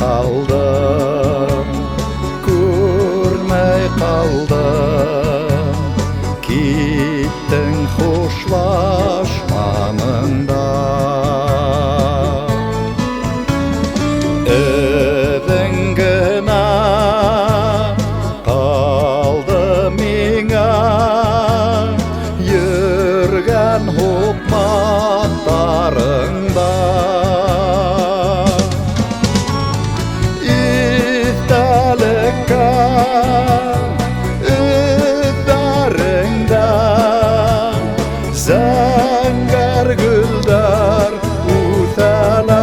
қалдым, көрмей қалдым, кеттің хошлашқаныңда. Ізің гына қалды меңа, жүрген хұқматтарыңда. Зәңгәр гүлдәр үтәләр,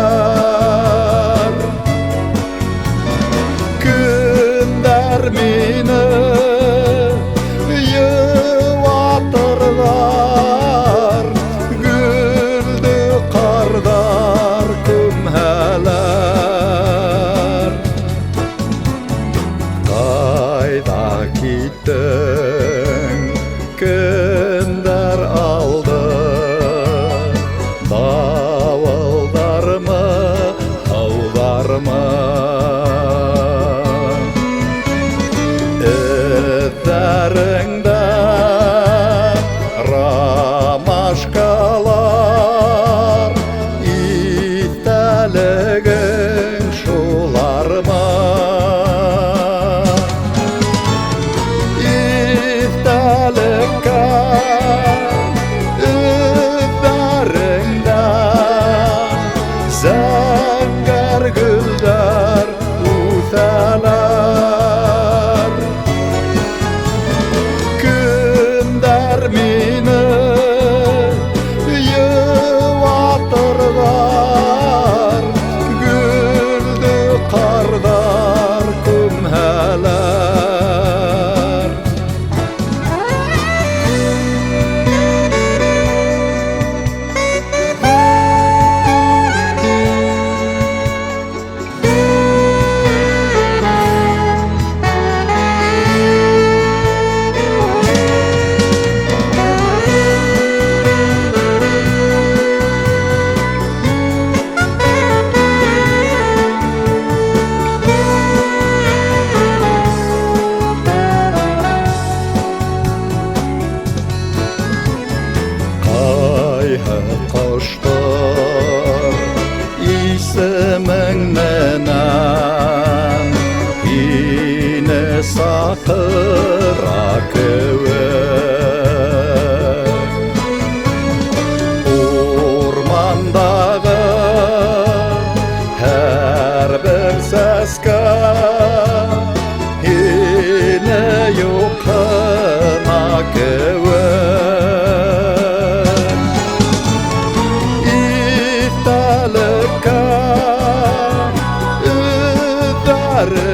көндәр мине юатырлар, гүлді қардар көмһәләр. Қайда киттің, кімдер алды, давылдармы, таудармы? Іздеріңді ромашкалар, иттәлігің шулармы? Зәңгәр гүлдәр үтәләр, көндәр мине юатырлар, гүлді қардар көмһәләр. Құштар исемің менен, ине сақыра көңіл. Ормандағы әр бір сәске ине юқына көңіл. Üddarım